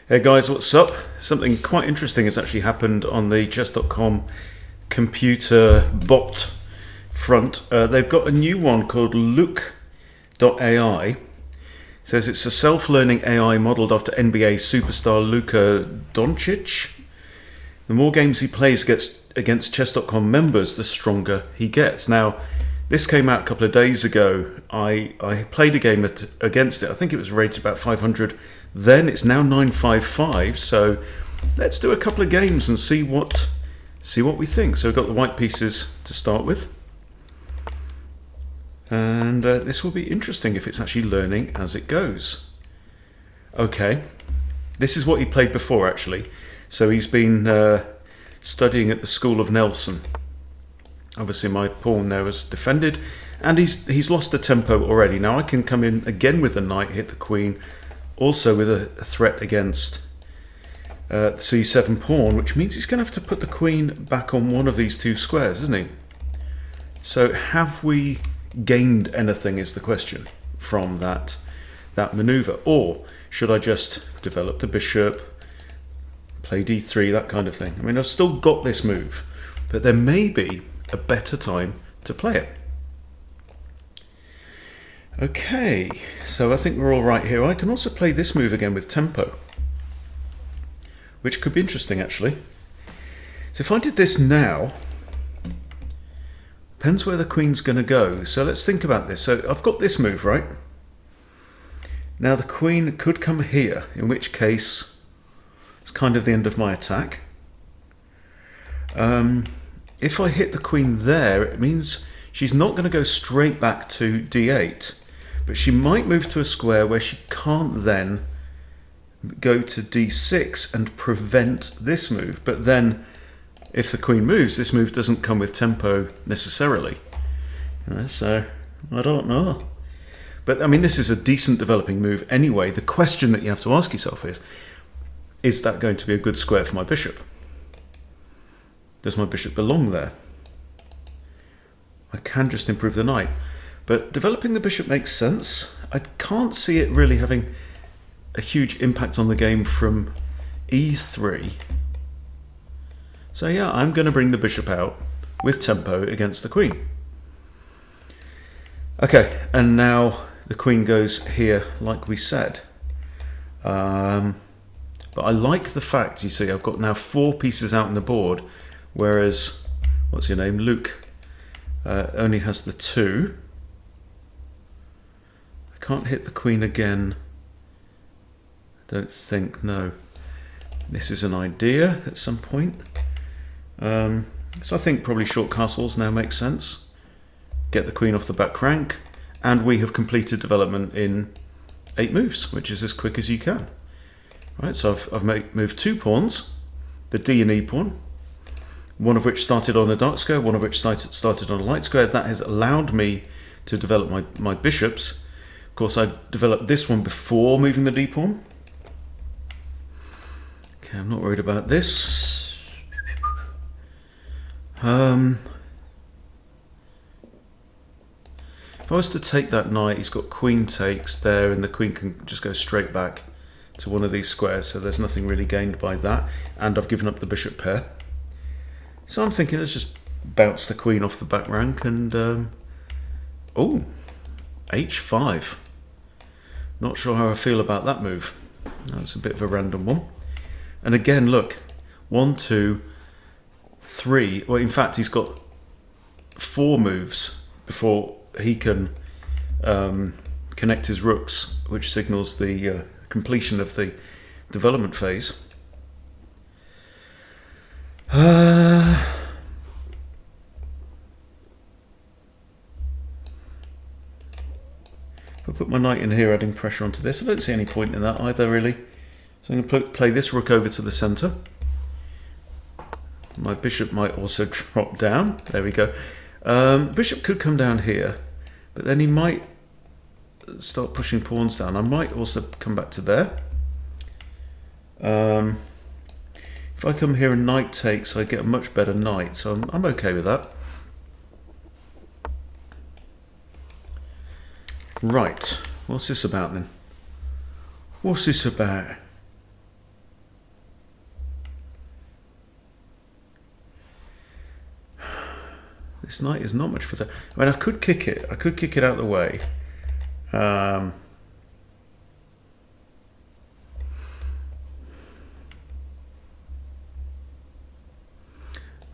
Hey guys, what's up? Something quite interesting has actually happened on the chess.com computer bot front. They've got a new one called Luk AI. It says it's a self-learning AI modeled after NBA superstar Luca Doncic. The more games he plays against chess.com members, the stronger he gets. Now, this came out a couple of days ago. I played a game against it. I think it was rated about 500 then. It's now 955, so let's do a couple of games and see what we think. So we've got the white pieces to start with. And this will be interesting if it's actually learning as it goes. Okay, this is what he played before actually. So he's been studying at the School of Nelson. Obviously my pawn there was defended, and he's lost a tempo already. Now I can come in again with the knight, hit the queen, also with a threat against the c7 pawn, which means he's going to have to put the queen back on one of these two squares, isn't he? So have we gained anything is the question from that maneuver, or should I just develop the bishop, play d3, that kind of thing? I mean, I've still got this move, but there may be a better time to play it. Okay, so I think we're all right here. I can also play this move again with tempo, which could be interesting actually. So if I did this now, depends where the queen's going to go. So let's think about this. So I've if this move, right? Now the queen could come here, in which case it's kind of the end of my attack. If I hit the queen there, it means she's not going to go straight back to d8, but she might move to a square where she can't then go to d6 and prevent this move. But then if the queen moves, this move doesn't come with tempo necessarily. So I don't know. But I mean, this is a decent developing move anyway. The question that you have to ask yourself is that going to be a good square for my bishop? Does my bishop belong there? I can just improve the knight. But developing the bishop makes sense. I can't see it really having a huge impact on the game from e3. So yeah, I'm going to bring the bishop out with tempo against the queen. Okay, and now the queen goes here like we said. But I like the fact, you see, I've got now 4 pieces out on the board, whereas, what's your name, Luke, only has the 2. I can't hit the queen again, I don't think, no. This is an idea at some point. So I think probably short castles now make sense. Get the queen off the back rank, and we have completed development in 8 moves, which is as quick as you can. Right, so I've moved 2 pawns, the D and E pawn, one of which started on a dark square, one of which started on a light square. That has allowed me to develop my bishops. Of course, I developed this one before moving the D pawn. Okay, I'm not worried about this. If I was to take that knight, he's got queen takes there, and the queen can just go straight back to one of these squares, so there's nothing really gained by that, and I've given up the bishop pair. So I'm thinking let's just bounce the queen off the back rank and oh, h5. Not sure how I feel about that move. That's a bit of a random one. And again, look, 1, 2, 3. Well, in fact, he's got 4 moves before he can connect his rooks, which signals the completion of the development phase. If I put my knight in here, adding pressure onto this, I don't see any point in that either, really. So I'm going to play this rook over to the centre. My bishop might also drop down. There we go. Bishop could come down here, but then he might start pushing pawns down. I might also come back to there. If I come here and knight takes, I get a much better knight, so I'm okay with that. Right, what's this about then? What's this about? This knight is not much for that. I mean, I could kick it. I could kick it out of the way. I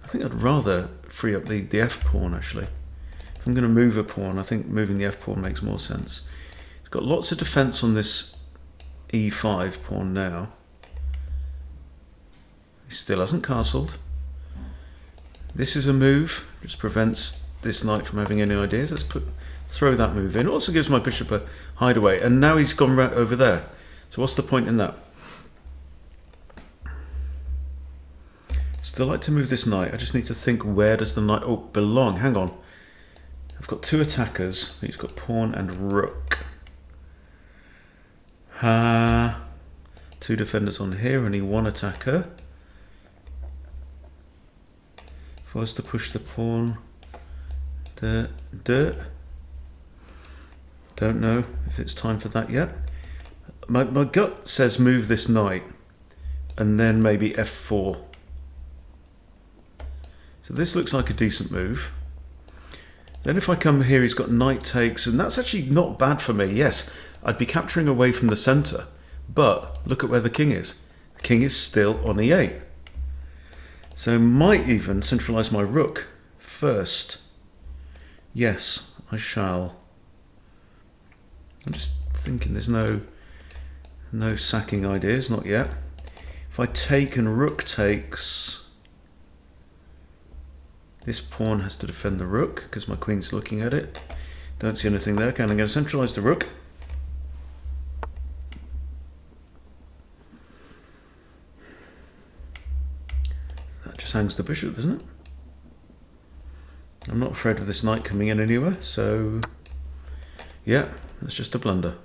think I'd rather free up the f pawn, actually. If I'm going to move a pawn, I think moving the f pawn makes more sense. It's got lots of defense on this e5 pawn now. He still hasn't castled. This is a move, just prevents this knight from having any ideas. Let's throw that move in. Also gives my bishop a hideaway, and now he's gone right over there. So what's the point in that? Still like to move this knight. I just need to think, where does the knight belong? Hang on. I've got two attackers. He's got pawn and rook. Two defenders on here, only one attacker. If I was to push the pawn, don't know if it's time for that yet. My gut says move this knight and then maybe f4. So this looks like a decent move. Then if I come here, he's got knight takes, and that's actually not bad for me. Yes, I'd be capturing away from the center, but look at where the king is. The king is still on e8. So I might even centralize my rook first. Yes, I shall. I'm just thinking there's no sacking ideas, not yet. If I take and rook takes, this pawn has to defend the rook because my queen's looking at it. Don't see anything there. Okay, I'm going to centralize the rook. That just hangs the bishop, isn't it? I'm not afraid of this knight coming in anywhere, so yeah, that's just a blunder.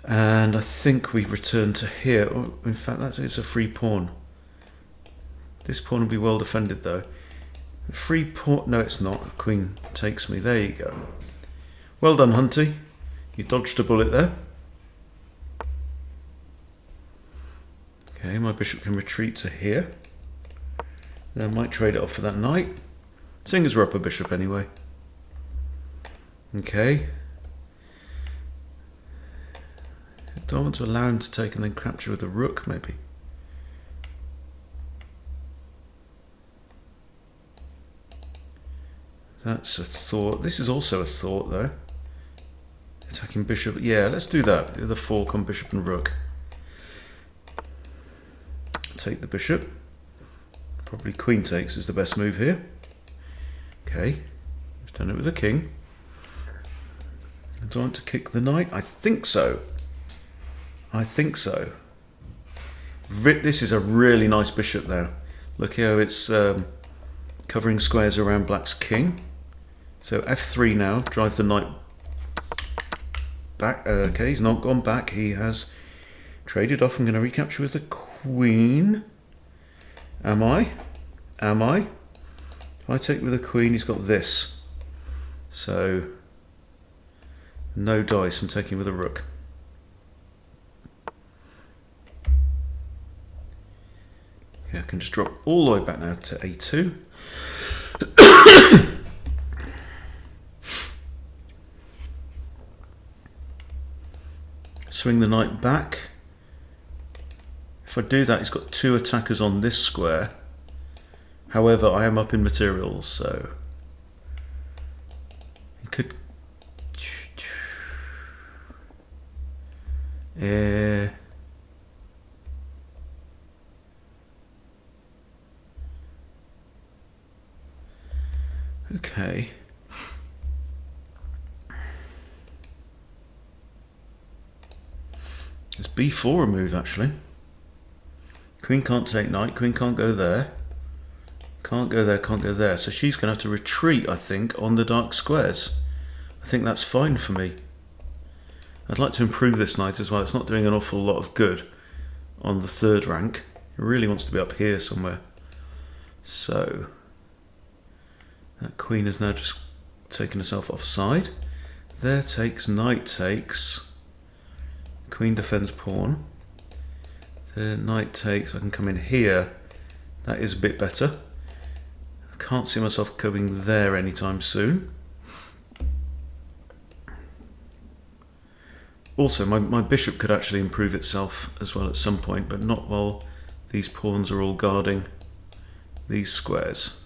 And I think we return to here. Oh, in fact, it's a free pawn. This pawn will be well defended though. Free pawn, no it's not. Queen takes me, there you go. Well done, Hunty. You dodged a bullet there. Okay, my bishop can retreat to here. Then I might trade it off for that knight. Seeing as we're up a bishop anyway. Okay. Do I want to allow him to take and then capture with the rook, maybe? That's a thought. This is also a thought, though. Attacking bishop. Yeah, let's do that. The fork on bishop and rook. Take the bishop. Probably queen takes is the best move here. Okay, we've done it with the king. Do I want to kick the knight? I think so. I think so. This is a really nice bishop there. Look how it's covering squares around black's king. So f3 now, drive the knight back. Okay, he's not gone back. He has traded off. I'm going to recapture with the queen. Am I? Am I? If I take with the queen, he's got this. So, no dice. I'm taking with a rook. Okay, I can just drop all the way back now to a2. Swing the knight back. If I do that, he's got two attackers on this square. However, I am up in materials, so he could. Okay. It's b4 a move, actually. Queen can't take knight, queen can't go there. Can't go there, can't go there. So she's going to have to retreat, I think, on the dark squares. I think that's fine for me. I'd like to improve this knight as well. It's not doing an awful lot of good on the third rank. It really wants to be up here somewhere. So that queen has now just taken herself offside. There takes, knight takes. Queen defends pawn. The knight takes, I can come in here. That is a bit better. I can't see myself going there anytime soon. Also, my bishop could actually improve itself as well at some point, but not while these pawns are all guarding these squares.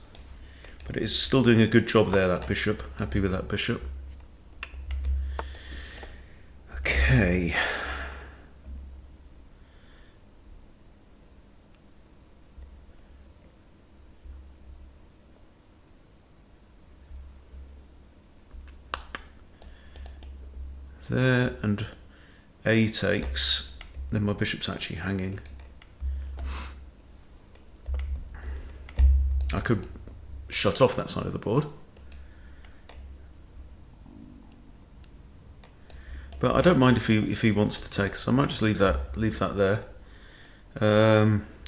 But it is still doing a good job there, that bishop. Happy with that bishop. Okay. There, and A takes, then my bishop's actually hanging. I could shut off that side of the board, but I don't mind if he wants to take, so I might just leave that there.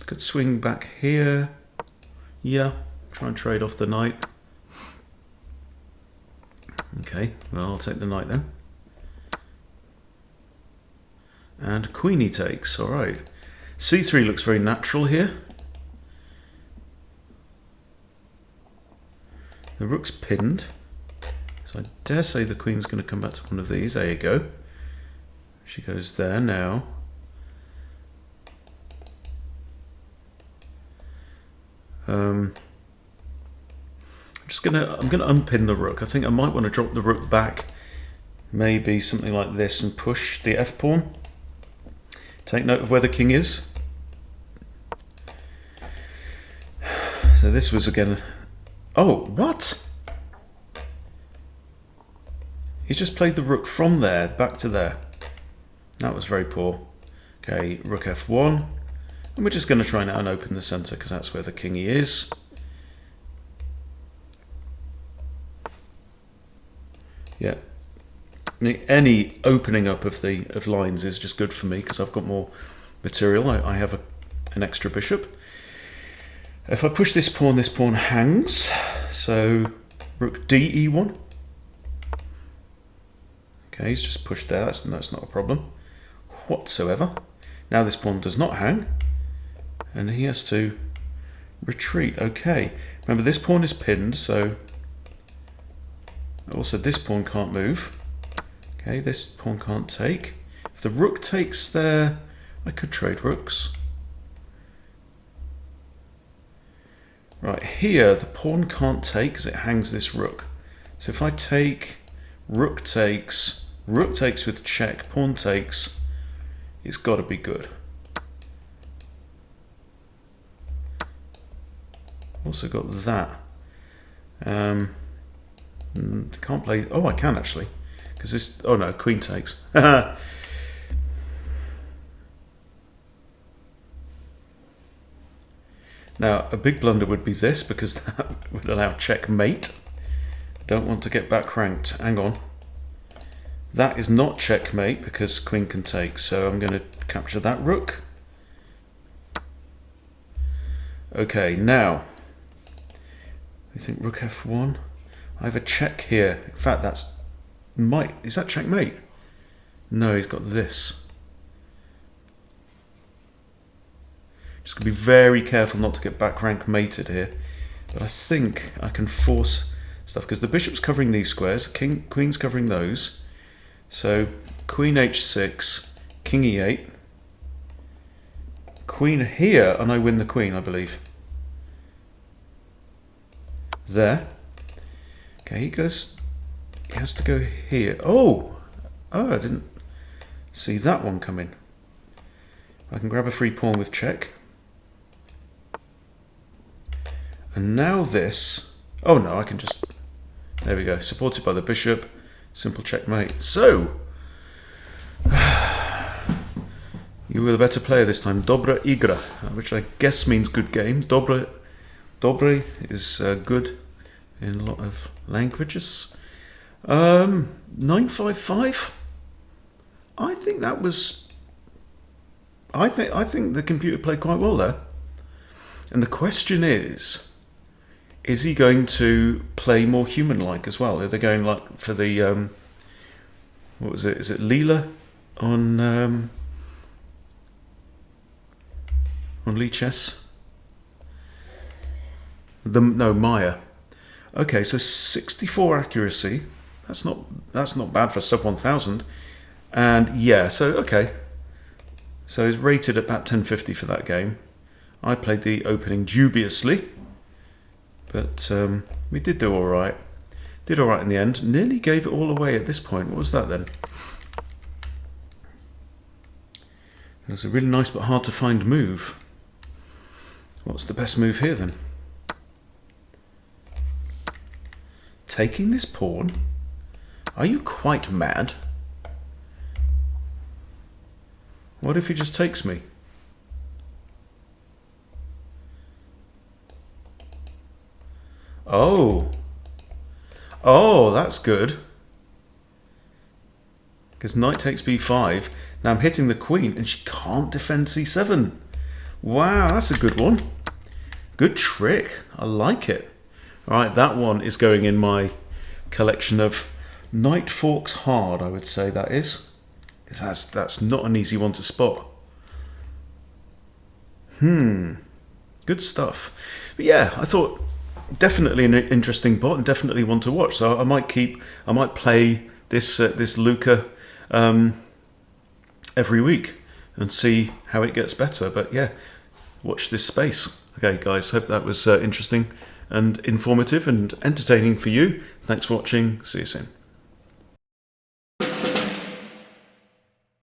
Could swing back here, yeah, try and trade off the knight. Okay, well, I'll take the knight then. And queen he takes, alright. C3 looks very natural here. The rook's pinned, so I dare say the queen's going to come back to one of these. There you go. She goes there now. I'm gonna unpin the rook. I think I might want to drop the rook back, maybe something like this, and push the f pawn. Take note of where the king is. So this was again. Oh, what? He's just played the rook from there back to there. That was very poor. Okay, rook f1. And we're just going to try now and open the center because that's where the kingy is. Yeah. Any opening up of lines is just good for me because I've got more material. I have an extra bishop. If I push this pawn hangs. So rook d e1. Okay, he's just pushed there. That's not a problem whatsoever. Now this pawn does not hang, and he has to retreat. Okay, remember this pawn is pinned, so also this pawn can't move. Okay, this pawn can't take. If the rook takes there, I could trade rooks. Right, here the pawn can't take because it hangs this rook. So if I take, rook takes with check, pawn takes, it's got to be good. Also got that. Can't play. Oh, I can actually, because this. Oh no, queen takes. Now, a big blunder would be this, because that would allow checkmate. Don't want to get back ranked. Hang on. That is not checkmate because queen can take, so I'm going to capture that rook. Okay, now, I think rook f1. I have a check here. In fact, is that checkmate? No, he's got this. Just going to be very careful not to get back rank mated here. But I think I can force stuff because the bishop's covering these squares, queen's covering those. So queen h6, king e8, queen here, and I win the queen, I believe. There. Okay, he has to go here. Oh, I didn't see that one coming. I can grab a free pawn with check. And now this, oh no, I can just, there we go, supported by the bishop, simple checkmate. So, you were the better player this time, dobra igra, which I guess means good game. Dobre is good in a lot of languages. 955, I think that was, I think the computer played quite well there. And the question is he going to play more human-like as well? Are they going like for the, what was it? Is it Leela on Lee Chess? No, Maya. Okay, so 64 accuracy. That's not bad for sub 1000. And yeah, so okay. So it's rated at about 1050 for that game. I played the opening dubiously, but we did do all right. Did all right in the end. Nearly gave it all away at this point. What was that then? It was a really nice but hard to find move. What's the best move here then? Taking this pawn? Are you quite mad? What if he just takes me? Oh. Oh, that's good. Because knight takes b5. Now I'm hitting the queen and she can't defend c7. Wow, that's a good one. Good trick. I like it. All right, that one is going in my collection of knight forks hard, I would say that is. Because that's not an easy one to spot. Good stuff. But yeah, I thought definitely an interesting bot and definitely one to watch. So I might play this Luca every week and see how it gets better. But yeah, watch this space. Okay, guys, hope that was interesting and informative and entertaining for you. Thanks for watching. See you soon.